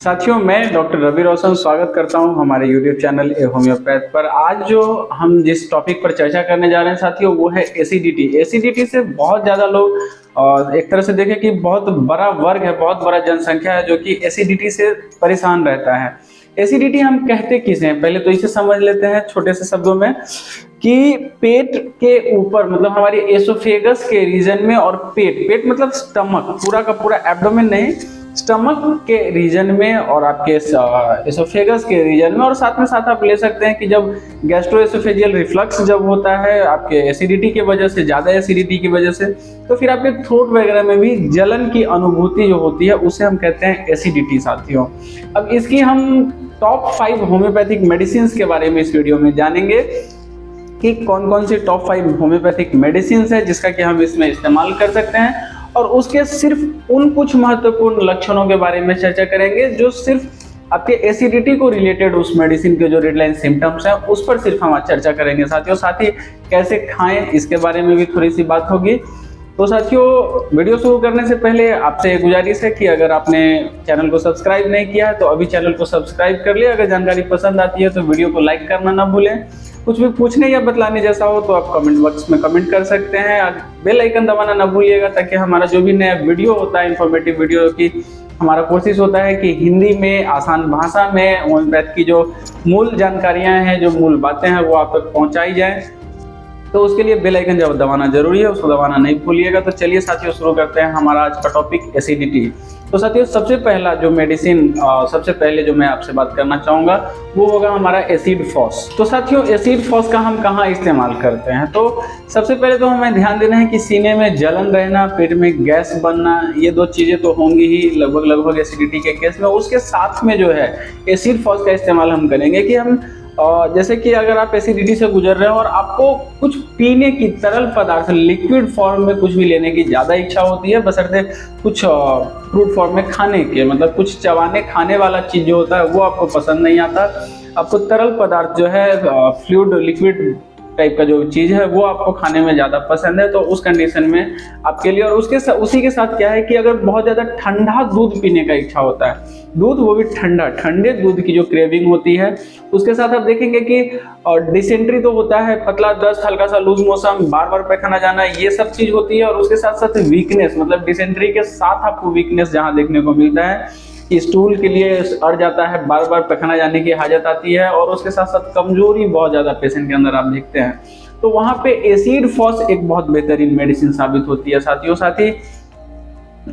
साथियों, मैं डॉक्टर रवि रोशन स्वागत करता हूं हमारे यूट्यूब चैनल ए होम्योपैथ पर। आज जो हम जिस टॉपिक पर चर्चा करने जा रहे हैं साथियों, वो है एसिडिटी। एसिडिटी से बहुत ज़्यादा लोग एक तरह से देखें कि बहुत बड़ा वर्ग है, बहुत बड़ा जनसंख्या है जो कि एसिडिटी से परेशान रहता है। एसिडिटी हम कहते किसे हैं, पहले तो इसे समझ लेते हैं छोटे से शब्दों में कि पेट के ऊपर मतलब हमारी एसोफेगस के रीजन में, और पेट पेट मतलब स्टमक, पूरा का पूरा एब्डोमेन नहीं, स्टमक के रीजन में और आपके एसोफेगस के रीजन में, और साथ में साथ आप ले सकते हैं कि जब गैस्ट्रोएसोफेजियल रिफ्लक्स जब होता है आपके एसिडिटी की वजह से, ज़्यादा एसिडिटी की वजह से, तो फिर आपके थ्रोट वगैरह में भी जलन की अनुभूति जो होती है उसे हम कहते हैं एसिडिटी साथियों। अब इसकी हम टॉप 5 होम्योपैथिक मेडिसिन के बारे में इस वीडियो में जानेंगे कि कौन कौन सी टॉप 5 होम्योपैथिक मेडिसिन है जिसका कि हम इसमें इस्तेमाल कर सकते हैं, और उसके सिर्फ उन कुछ महत्वपूर्ण लक्षणों के बारे में चर्चा करेंगे जो सिर्फ आपके एसिडिटी को रिलेटेड उस मेडिसिन के जो रेड लाइन सिम्टम्स हैं उस पर सिर्फ हम आज चर्चा करेंगे साथियों। साथ ही कैसे खाएं इसके बारे में भी थोड़ी सी बात होगी। तो साथियों, वीडियो शुरू करने से पहले आपसे गुजारिश है कि अगर आपने चैनल को सब्सक्राइब नहीं किया है तो अभी चैनल को सब्सक्राइब कर ले। अगर जानकारी पसंद आती है तो वीडियो को लाइक करना ना भूलें। कुछ भी पूछने या बतलाने जैसा हो तो आप कमेंट बॉक्स में कमेंट कर सकते हैं। बेल आइकन दबाना ना भूलिएगा ताकि हमारा जो भी नया वीडियो होता है, इंफॉर्मेटिव वीडियो की, हमारा कोशिश होता है कि हिंदी में आसान भाषा में होम्योपैथ की जो मूल जानकारियां हैं, जो मूल बातें हैं, वो आप तक पहुंचाई जाए। तो उसके लिए बेल आइकन जब दबाना जरूरी है, उसको दबाना नहीं भूलिएगा। तो चलिए साथियों, शुरू करते हैं हमारा आज का टॉपिक एसिडिटी। तो साथियों, सबसे पहला जो मेडिसिन सबसे पहले जो मैं आपसे बात करना चाहूँगा वो होगा हमारा एसिड फॉस। तो साथियों, एसिड फॉस का हम कहाँ इस्तेमाल करते हैं, तो सबसे पहले तो हमें ध्यान देना है कि सीने में जलन रहना, पेट में गैस बनना, ये दो चीज़ें तो होंगी ही लगभग एसिडिटी के केस में। उसके साथ में जो है एसिड फॉस का इस्तेमाल हम करेंगे कि हम जैसे कि अगर आप एसिडिटी से गुजर रहे हो और आपको कुछ पीने की तरल पदार्थ लिक्विड फॉर्म में कुछ भी लेने की ज़्यादा इच्छा होती है, बशर्ते कुछ फ्रूट फॉर्म में खाने के, मतलब कुछ चबाने खाने वाला चीज़ जो होता है वो आपको पसंद नहीं आता, आपको तरल पदार्थ जो है फ्लूइड लिक्विड टाइप का जो चीज़ है वो आपको खाने में ज़्यादा पसंद है, तो उस कंडीशन में आपके लिए, और उसी के साथ क्या है कि अगर बहुत ज़्यादा ठंडा दूध पीने का इच्छा होता है, दूध वो भी ठंडे दूध की जो क्रेविंग होती है, उसके साथ आप देखेंगे कि डिसेंट्री तो होता है, पतला दस्त, हल्का सा लूज मोशन, बार बार पैखाना जाना, ये सब चीज़ होती है। और उसके साथ साथ वीकनेस, मतलब डिसेंट्री के साथ आपको वीकनेस जहाँ देखने को मिलता है कि स्टूल के लिए अड़ जाता है, बार बार पैखाना जाने की हाजत आती है, और उसके साथ साथ कमजोरी बहुत ज़्यादा पेशेंट के अंदर आप देखते हैं, तो वहाँ पे एसिड फॉस एक बहुत बेहतरीन मेडिसिन साबित होती है साथियों। साथ ही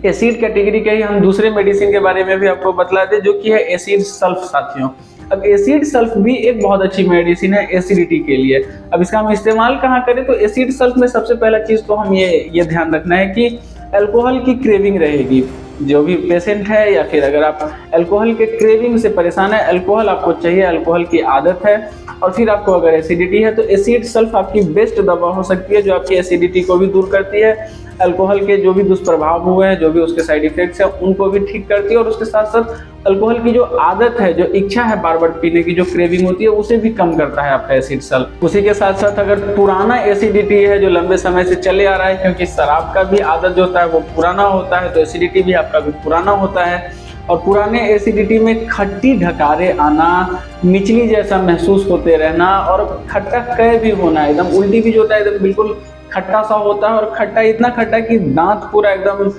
एसिड कैटेगरी के ही हम दूसरे मेडिसिन के बारे में भी आपको बतला दें जो कि है एसिड सल्फ साथियों। अब एसिड सल्फ भी एक बहुत अच्छी मेडिसिन है एसिडिटी के लिए। अब इसका हम इस्तेमाल कहाँ करें, तो एसिड सल्फ में सबसे पहला चीज़ तो हम ये ध्यान रखना है कि अल्कोहल की क्रेविंग रहेगी जो भी पेशेंट है, या फिर अगर आप अल्कोहल के क्रेविंग से परेशान है, अल्कोहल आपको चाहिए, अल्कोहल की आदत है, और फिर आपको अगर एसिडिटी है तो एसिड सल्फ आपकी बेस्ट दवा हो सकती है जो आपकी एसिडिटी को भी दूर करती है, अल्कोहल के जो भी दुष्प्रभाव हुए हैं, जो भी उसके साइड इफेक्ट्स हैं, उनको भी ठीक करती है, और उसके साथ साथ अल्कोहल की जो आदत है, जो इच्छा है बार बार पीने की, जो क्रेविंग होती है, उसे भी कम करता है आपका एसिड सल्फ। उसी के साथ साथ अगर पुराना एसिडिटी है जो लंबे समय से चले आ रहा है, क्योंकि शराब का भी आदत जो होता है वो पुराना होता है, तो एसिडिटी भी आपका भी पुराना होता है, और पुराने एसिडिटी में खट्टी ढकारे आना, मिचली जैसा महसूस होते रहना, और खट्टा कह भी होना, एकदम उल्टी भी जो होता है एकदम बिल्कुल खट्टा सा होता है, और खट्टा इतना खट्टा कि दांत पूरा एकदम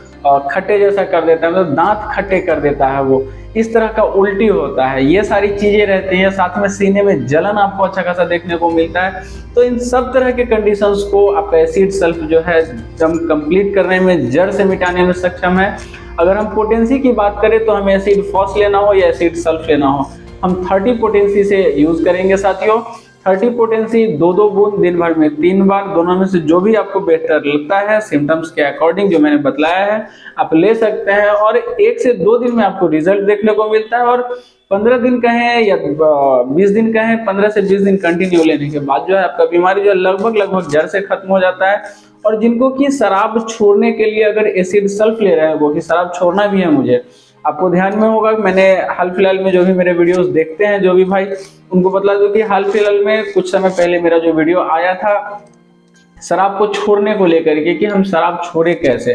खट्टे जैसा कर देता है, मतलब दांत खट्टे कर देता है, वो इस तरह का उल्टी होता है, ये सारी चीजें रहती हैं। साथ में सीने में जलन आपको अच्छा खासा देखने को मिलता है। तो इन सब तरह के कंडीशंस को आपका एसिड सल्फ जो है एकदम कंप्लीट करने में, जड़ से मिटाने में सक्षम है। अगर हम पोटेंसी की बात करें तो हमें एसिड फॉस लेना हो या एसिड सल्फ लेना हो, हम 30 पोटेंसी से यूज करेंगे साथियों। 30 पोटेंसी 2-2 बूंद दिन भर में 3 बार, दोनों में से जो भी आपको बेहतर लगता है सिम्टम्स के अकॉर्डिंग जो मैंने बतलाया है आप ले सकते हैं, और 1 से 2 दिन में आपको रिजल्ट देखने को मिलता है। और 15 दिन कहें या 20 दिन कहें, 15 से 20 दिन कंटिन्यू लेने के बाद जो है आपका बीमारी जो है लगभग जड़ से खत्म हो जाता है। और जिनको कि शराब छोड़ने के लिए अगर एसिड सल्फ ले रहे हैं, वो कि शराब छोड़ना भी है मुझे, आपको ध्यान में होगा मैंने हाल फिलहाल में जो भी मेरे वीडियोस देखते हैं जो भी भाई, उनको बतला दूं कि हाल फिलहाल में कुछ समय पहले मेरा जो वीडियो आया था शराब को छोड़ने को लेकर के कि हम शराब छोड़े कैसे,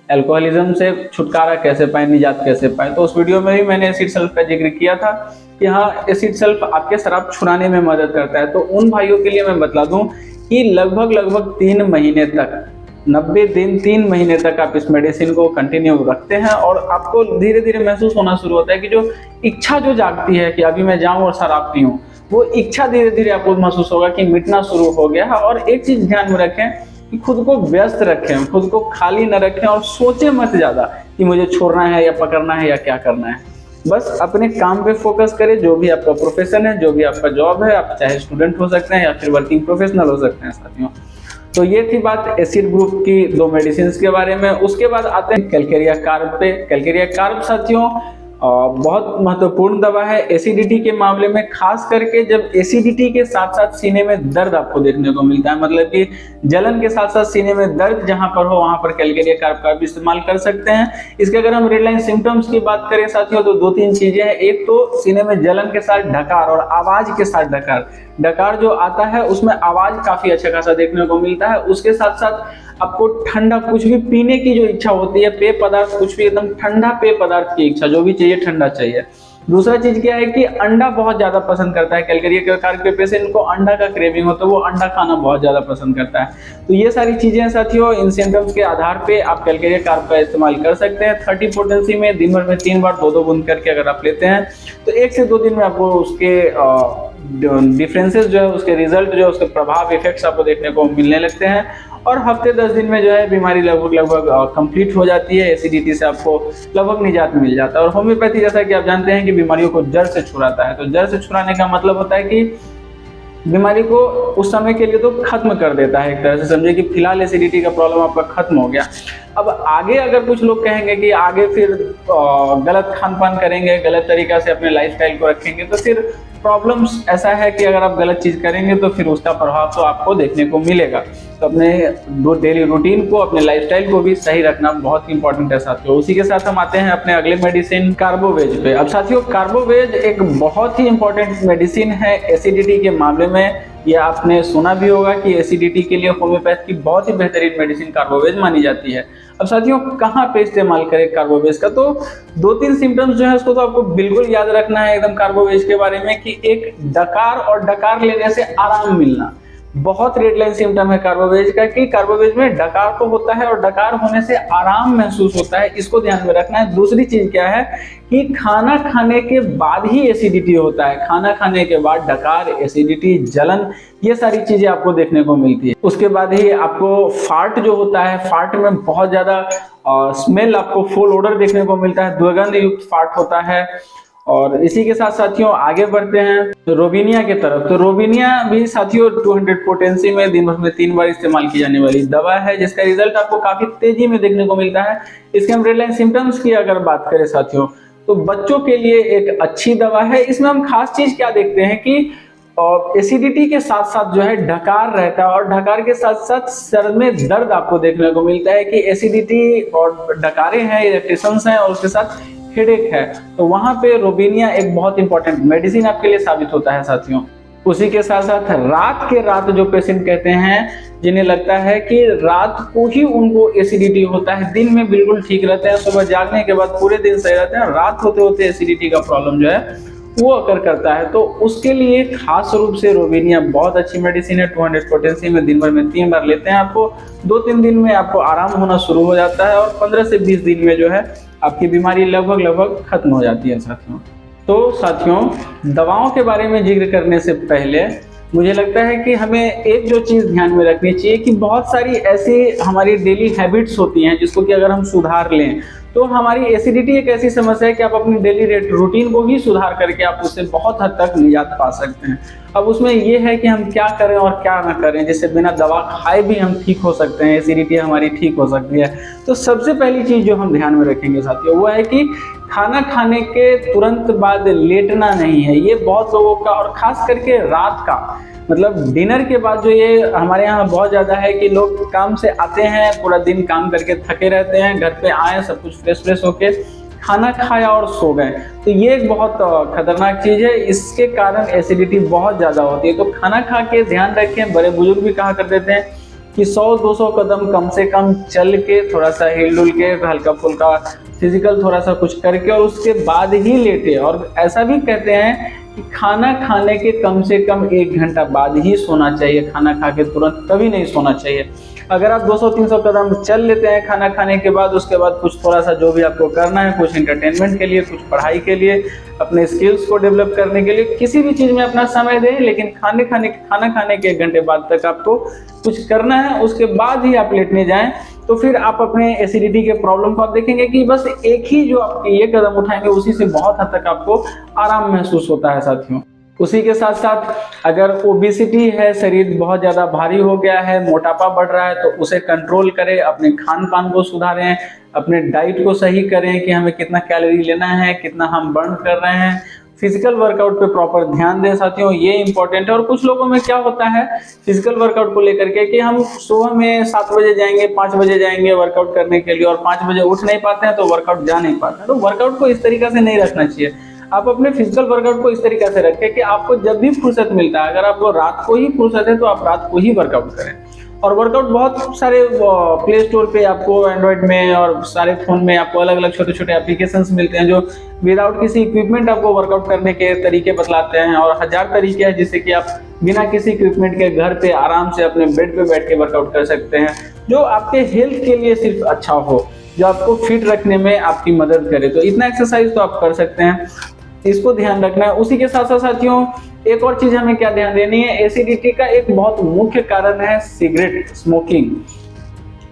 अल्कोहलिज्म से छुटकारा कैसे पाए, निजात कैसे पाए। तो उस वीडियो में भी मैंने एसिड सल्फ का जिक्र किया था कि हाँ, एसिड सल्फ आपके शराब छुड़ाने में मदद करता है। तो उन भाइयों के लिए मैं बता दूं कि लगभग 3 महीने तक, 90 दिन 3 महीने तक आप इस मेडिसिन को कंटिन्यू रखते हैं और आपको धीरे धीरे महसूस होना शुरू होता है कि जो इच्छा जो जागती है कि अभी मैं जाऊं और शराब पीऊं, वो इच्छा धीरे धीरे आपको महसूस होगा कि मिटना शुरू हो गया है। और एक चीज ध्यान में रखें कि खुद को व्यस्त रखें, खुद को खाली न रखें और सोचें मत ज्यादा कि मुझे छोड़ना है या पकड़ना है या क्या करना है। बस अपने काम पे फोकस करें, जो भी आपका प्रोफेशन है, जो भी आपका जॉब है, आप चाहे स्टूडेंट हो सकते हैं या फिर वर्किंग प्रोफेशनल हो सकते हैं साथियों। तो ये थी बात एसिड ग्रुप की 2 मेडिसिन के बारे में। उसके बाद आते हैं कैलकेरिया कार्ब पे। कैलकेरिया कार्ब साथियों बहुत महत्वपूर्ण दवा है एसिडिटी के मामले में, खास करके जब एसिडिटी के साथ साथ सीने में दर्द आपको देखने को मिलता है, मतलब कि जलन के साथ साथ सीने में दर्द जहां पर हो वहां पर कैलकेरिया कार्ब का भी इस्तेमाल कर सकते हैं। इसके अगर हम रेड लाइन सिम्टम्स की बात करें साथियों तो 2-3 चीजें हैं। एक तो सीने में जलन के साथ ढकार और आवाज के साथ ढकार, डकार जो आता है उसमें आवाज काफी अच्छा खासा देखने को मिलता है। उसके साथ साथ आपको ठंडा कुछ भी पीने की जो इच्छा होती है, पेय पदार्थ कुछ भी एकदम ठंडा पेय पदार्थ की इच्छा, जो भी चाहिए ठंडा चाहिए। दूसरा चीज क्या है कि अंडा बहुत ज्यादा पसंद करता है, कैलकेरिया कार्ब के पेशेंट को अंडा का क्रेविंग होता है, वो अंडा खाना बहुत ज्यादा पसंद करता है। तो ये सारी चीजें साथियों, इन सिम्टम्स के आधार पे आप कैलकेरिया कार्ब का इस्तेमाल कर सकते हैं। 30 पोटेंसी में दिन भर में 3 बार 2-2 बूंद करके अगर आप लेते हैं तो 1 से 2 दिन में आपको उसके डिफरेंसेस जो है, उसके रिजल्ट जो है, उसके प्रभाव इफेक्ट्स आपको देखने को मिलने लगते हैं। और हफ्ते 10 दिन में जो है बीमारी लगभग कंप्लीट हो जाती है। एसिडिटी से आपको लगभग निजात मिल जाता है। और होम्योपैथी जैसा कि आप जानते हैं कि बीमारियों को जड़ से छुड़ाता है। तो जड़ से छुड़ाने का मतलब होता है कि बीमारी को उस समय के लिए तो खत्म कर देता है। एक तरह से समझिए कि फिलहाल एसिडिटी का प्रॉब्लम आपका खत्म हो गया। अब आगे अगर कुछ लोग कहेंगे कि आगे फिर गलत खान पान करेंगे, गलत तरीका से अपने लाइफस्टाइल को रखेंगे, तो फिर प्रॉब्लम्स ऐसा है कि अगर आप गलत चीज करेंगे तो फिर उसका प्रभाव तो आपको देखने को मिलेगा। तो अपने डेली रूटीन को, अपने लाइफस्टाइल को भी सही रखना बहुत इंपॉर्टेंट है साथियों। उसी के साथ हम आते हैं अपने अगले मेडिसिन कार्बोवेज पे। अब साथियों, कार्बोवेज एक बहुत ही इंपॉर्टेंट मेडिसिन है एसिडिटी के मामले में। यह आपने सुना भी होगा कि एसिडिटी के लिए होम्योपैथ की बहुत ही बेहतरीन मेडिसिन कार्बोवेज मानी जाती है। अब साथियों, कहाँ पे इस्तेमाल करें कार्बोवेज का, तो 2-3 सिम्टम्स जो है उसको तो आपको बिल्कुल याद रखना है एकदम कार्बोवेज के बारे में कि एक डकार और डकार लेने से आराम मिलना बहुत रेड लाइन सिम्टम है कार्बोवेज का, कि कार्बोवेज में डकार तो होता है और डकार होने से आराम महसूस होता है, इसको ध्यान में रखना है। दूसरी चीज क्या है कि खाना खाने के बाद ही एसिडिटी होता है। खाना खाने के बाद डकार, एसिडिटी, जलन, ये सारी चीजें आपको देखने को मिलती है। उसके बाद ही आपको फार्ट जो होता है, फार्ट में बहुत ज्यादा स्मेल, आपको फुल ओडर देखने को मिलता है, दुर्गंध युक्त फार्ट होता है। और इसी के साथ साथियों आगे बढ़ते हैं रोबिनिया के तरफ। तो रोबिनिया भी साथियों 200 पोटेंसी में दिन भर में 3 बार इस्तेमाल की जाने वाली दवा है, जिसका रिजल्ट आपको काफी तेजी में देखने को मिलता है। इसके हम रेड लाइन सिम्टम्स की अगर बात करें साथियों, तो बच्चों के लिए एक अच्छी दवा है। इसमें हम खास चीज क्या देखते हैं कि एसिडिटी के साथ साथ जो है ढकार रहता है, और ढकार के साथ साथ सर में दर्द आपको देखने को मिलता है कि एसिडिटी और ढकारे हैं, इरिटेशंस हैं और उसके साथ हेडेक है। तो वहां पे रोबिनिया एक बहुत इंपॉर्टेंट मेडिसिन आपके लिए साबित होता है साथियों। उसी के साथ साथ रात जो पेशेंट कहते हैं, जिन्हें लगता है कि रात को ही उनको एसिडिटी होता है, दिन में बिल्कुल ठीक रहते हैं, सुबह जागने के बाद पूरे दिन सही रहते हैं, रात होते होते एसिडिटी का प्रॉब्लम जो है वो अकर करता है, तो उसके लिए खास रूप से रोबिनिया बहुत अच्छी मेडिसिन है। 200 पोटेंसी में दिन भर में 3 बार लेते हैं, आपको 2-3 दिन में आपको आराम होना शुरू हो जाता है, और 15 से 20 दिन में जो है आपकी बीमारी लगभग खत्म हो जाती है साथियों। तो साथियों, दवाओं के बारे में जिक्र करने से पहले मुझे लगता है कि हमें एक जो चीज़ ध्यान में रखनी चाहिए कि बहुत सारी ऐसी हमारी डेली हैबिट्स होती हैं जिसको कि अगर हम सुधार लें तो हमारी एसिडिटी एक ऐसी समस्या है कि आप अपनी डेली रूटीन को ही सुधार करके आप उससे बहुत हद तक निजात पा सकते हैं। अब उसमें ये है कि हम क्या करें और क्या ना करें, जिससे बिना दवा खाए भी हम ठीक हो सकते हैं, एसिडिटी हमारी ठीक हो सकती है। तो सबसे पहली चीज़ जो हम ध्यान में रखेंगे साथियों वो है कि खाना खाने के तुरंत बाद लेटना नहीं है। ये बहुत लोगों का, और खास करके रात का, मतलब डिनर के बाद जो ये हमारे यहाँ बहुत ज़्यादा है कि लोग काम से आते हैं, पूरा दिन काम करके थके रहते हैं, घर पे आए सब कुछ फ्रेश होके खाना खाया और सो गए। तो ये एक बहुत खतरनाक चीज़ है, इसके कारण एसिडिटी बहुत ज़्यादा होती है। तो खाना खा के ध्यान रखें, बड़े बुजुर्ग भी कहा करते थे कि 100-200 कदम कम से कम चल के, थोड़ा सा हिल डुल के, हल्का फुल्का फिजिकल थोड़ा सा कुछ करके और उसके बाद ही लेटे। और ऐसा भी कहते हैं कि खाना खाने के कम से कम 1 घंटा बाद ही सोना चाहिए, खाना खा के तुरंत कभी नहीं सोना चाहिए। अगर आप 200-300 कदम चल लेते हैं खाना खाने के बाद, उसके बाद कुछ थोड़ा सा जो भी आपको करना है, कुछ एंटरटेनमेंट के लिए, कुछ पढ़ाई के लिए, अपने स्किल्स को डेवलप करने के लिए, किसी भी चीज़ में अपना समय दें, लेकिन खाना खाने के 1 घंटे बाद तक आपको कुछ करना है, उसके बाद ही आप लेटने जाएं। तो फिर आप अपने एसिडिटी के प्रॉब्लम को आप देखेंगे कि बस एक ही जो आप ये कदम उठाएंगे उसी से बहुत हद तक आपको आराम महसूस होता है साथियों। उसी के साथ साथ अगर ओबेसिटी है, शरीर बहुत ज़्यादा भारी हो गया है, मोटापा बढ़ रहा है, तो उसे कंट्रोल करें, अपने खान पान को सुधारें, अपने डाइट को सही करें कि हमें कितना कैलोरी लेना है, कितना हम बर्न कर रहे हैं। फिजिकल वर्कआउट पे प्रॉपर ध्यान दें साथियों, ये इंपॉर्टेंट है। और कुछ लोगों में क्या होता है फिजिकल वर्कआउट को लेकर के कि हम सुबह में 7 बजे जाएंगे, 5 बजे जाएंगे वर्कआउट करने के लिए और 5 बजे उठ नहीं पाते हैं तो वर्कआउट जा नहीं पाते हैं। तो वर्कआउट को इस तरीके से नहीं रखना चाहिए। आप अपने फिजिकल वर्कआउट को इस तरीके से रखें कि आपको जब भी फुर्सत मिलता है, अगर आपको रात को ही फुर्सत है तो आप रात को ही वर्कआउट करें। और वर्कआउट बहुत सारे प्ले स्टोर पे आपको एंड्रॉइड में और सारे फोन में आपको अलग अलग छोटे छोटे एप्लीकेशंस मिलते हैं जो विदाउट किसी इक्विपमेंट आपको वर्कआउट करने के तरीके बतलाते हैं। और 1000 तरीके हैं जिससे कि आप बिना किसी इक्विपमेंट के घर पे आराम से अपने बेड पे बैठ के वर्कआउट कर सकते हैं, जो आपके हेल्थ के लिए सिर्फ अच्छा हो, जो आपको फिट रखने में आपकी मदद करे। तो इतना एक्सरसाइज तो आप कर सकते हैं, इसको ध्यान रखना है। उसी के साथ साथ साथियों एक और चीज हमें क्या ध्यान देनी है, एसिडिटी का एक बहुत मुख्य कारण है सिगरेट, स्मोकिंग।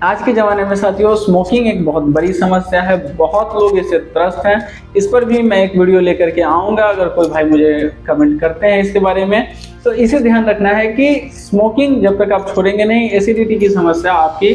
आज के ज़माने में साथियों स्मोकिंग एक बहुत बड़ी समस्या है, बहुत लोग इससे त्रस्त हैं। इस पर भी मैं एक वीडियो लेकर के आऊँगा, अगर कोई भाई मुझे कमेंट करते हैं इसके बारे में। तो इसे ध्यान रखना है कि स्मोकिंग जब तक आप छोड़ेंगे नहीं, एसिडिटी की समस्या आपकी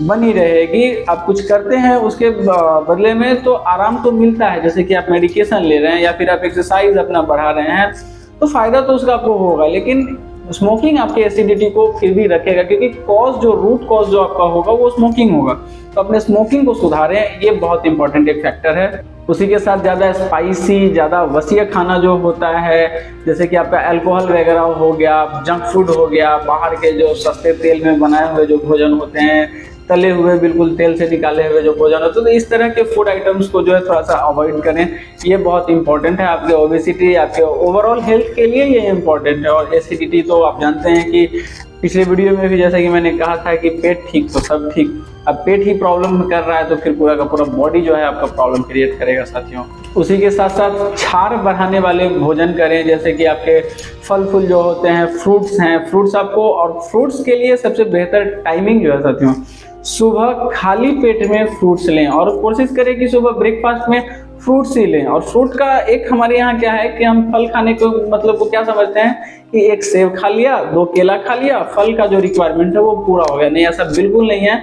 बनी रहेगी। आप कुछ करते हैं उसके बदले में तो आराम तो मिलता है, जैसे कि आप मेडिकेशन ले रहे हैं या फिर आप एक्सरसाइज अपना बढ़ा रहे हैं, तो फायदा तो उसका आपको होगा, लेकिन स्मोकिंग आपके एसिडिटी को फिर भी रखेगा, क्योंकि रूट कॉज जो आपका होगा वो स्मोकिंग होगा। तो अपने स्मोकिंग को सुधारें, ये बहुत इंपॉर्टेंट एक फैक्टर है। उसी के साथ ज़्यादा स्पाइसी, ज़्यादा वसीय खाना जो होता है, जैसे कि आपका अल्कोहल वगैरह हो गया, जंक फूड हो गया, बाहर के जो सस्ते तेल में बनाए हुए जो भोजन होते हैं, तले हुए बिल्कुल तेल से निकाले हुए जो भोजन होते हैं, तो इस तरह के फूड आइटम्स को जो है थोड़ा सा अवॉइड करें। ये बहुत इंपॉर्टेंट है आपके ओबेसिटी, आपके ओवरऑल हेल्थ के लिए ये इंपॉर्टेंट है। और एसिडिटी तो आप जानते हैं कि पिछले वीडियो में भी जैसा कि मैंने कहा था कि पेट ठीक तो सब ठीक। अब पेट ही प्रॉब्लम कर रहा है तो फिर पूरा का पूरा बॉडी जो है आपका प्रॉब्लम क्रिएट करेगा साथियों। उसी के साथ साथ क्षार बढ़ाने वाले भोजन करें, जैसे कि आपके फल फूल जो होते हैं, फ्रूट्स हैं, फ्रूट्स आपको, और फ्रूट्स के लिए सबसे बेहतर टाइमिंग जो है साथियों, सुबह खाली पेट में फ्रूट्स लें और कोशिश करें कि सुबह ब्रेकफास्ट में फ्रूट्स ही लें। और फ्रूट का एक हमारे यहाँ क्या है कि हम फल खाने को मतलब वो क्या समझते हैं कि एक सेब खा लिया, 2 केला खा लिया, फल का जो रिक्वायरमेंट है वो पूरा हो गया। नहीं, ऐसा बिल्कुल नहीं है।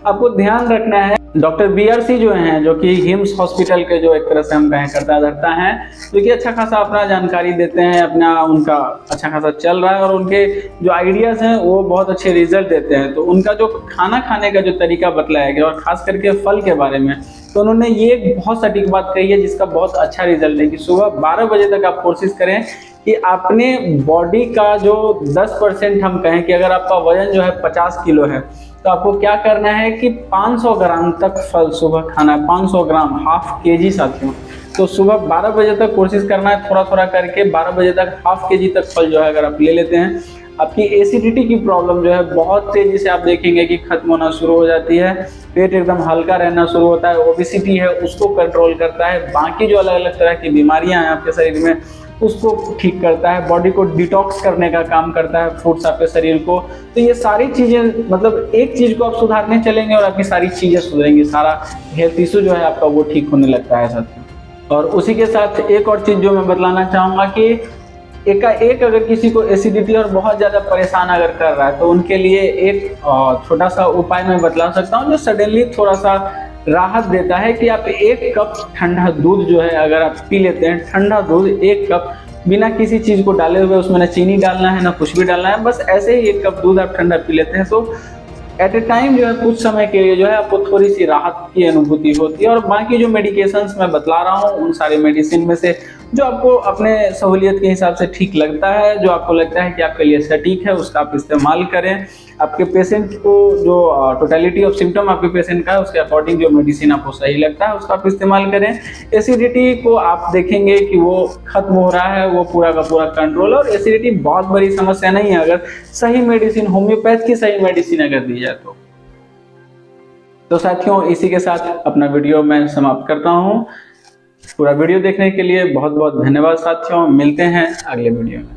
आपको ध्यान रखना है, डॉक्टर BRC जो हैं, जो कि हिम्स हॉस्पिटल के जो एक तरह से हम कहें करता धरता हैं, जो कि अच्छा खासा अपना जानकारी देते हैं, अपना उनका अच्छा खासा चल रहा है और उनके जो आइडियाज़ हैं वो बहुत अच्छे रिजल्ट देते हैं। तो उनका जो खाना खाने का जो तरीका बतलाया गया और ख़ास करके फल के बारे में, तो उन्होंने ये बहुत सटीक बात कही है जिसका बहुत अच्छा रिजल्ट है कि सुबह 12 बजे तक आप कोशिश करें कि अपने बॉडी का जो 10% हम कहें कि अगर आपका वजन जो है 50 किलो है, तो आपको क्या करना है कि 500 ग्राम तक फल सुबह खाना है। 500 ग्राम, हाफ केजी साथियों। तो सुबह 12 बजे तक कोशिश करना है, थोड़ा थोड़ा करके 12 बजे तक हाफ केजी तक फल जो है अगर आप ले लेते हैं, आपकी एसिडिटी की प्रॉब्लम जो है बहुत तेजी से आप देखेंगे कि खत्म होना शुरू हो जाती है। पेट एकदम हल्का रहना शुरू होता है। ओबेसिटी है उसको कंट्रोल करता है, बाकी जो अलग अलग तरह की बीमारियां हैं आपके शरीर में उसको ठीक करता है, बॉडी को डिटॉक्स करने का काम करता है फ्रूट्स आपके शरीर को। तो ये सारी चीज़ें, मतलब एक चीज़ को आप सुधारने चलेंगे और आपकी सारी चीज़ें सुधरेंगी, सारा हेल्थ इशू जो है आपका वो ठीक होने लगता है साथियों। और उसी के साथ एक और चीज़ जो मैं बतलाना चाहूँगा कि एक अगर किसी को एसिडिटी और बहुत ज़्यादा परेशान अगर कर रहा है, तो उनके लिए एक छोटा सा उपाय मैं बतला सकता हूँ जो सडनली थोड़ा सा राहत देता है कि आप 1 कप ठंडा दूध जो है अगर आप पी लेते हैं, ठंडा दूध 1 कप बिना किसी चीज़ को डाले हुए, उसमें ना चीनी डालना है ना कुछ भी डालना है, बस ऐसे ही 1 कप दूध आप ठंडा पी लेते हैं, तो एट ए टाइम जो है कुछ समय के लिए जो है आपको थोड़ी सी राहत की अनुभूति होती है। और बाकी जो मेडिकेशंस मैं बतला रहा हूँ उन सारे मेडिसिन में से जो आपको अपने सहूलियत के हिसाब से ठीक लगता है, जो आपको लगता है कि आपके लिए सटीक है, उसका आप इस्तेमाल करें। आपके पेशेंट को जो टोटलिटी ऑफ सिम्टम आपके पेशेंट का है उसके अकॉर्डिंग जो मेडिसिन आपको सही लगता है उसका आप इस्तेमाल करें। एसिडिटी को आप देखेंगे कि वो खत्म हो रहा है, वो पूरा का पूरा कंट्रोल, और एसिडिटी बहुत बड़ी समस्या नहीं है अगर सही मेडिसिन, होम्योपैथ की सही मेडिसिन अगर दी जाए तो साथियों इसी के साथ अपना वीडियो मैं समाप्त करता हूँ। पूरा वीडियो देखने के लिए बहुत बहुत धन्यवाद साथियों, मिलते हैं अगले वीडियो में।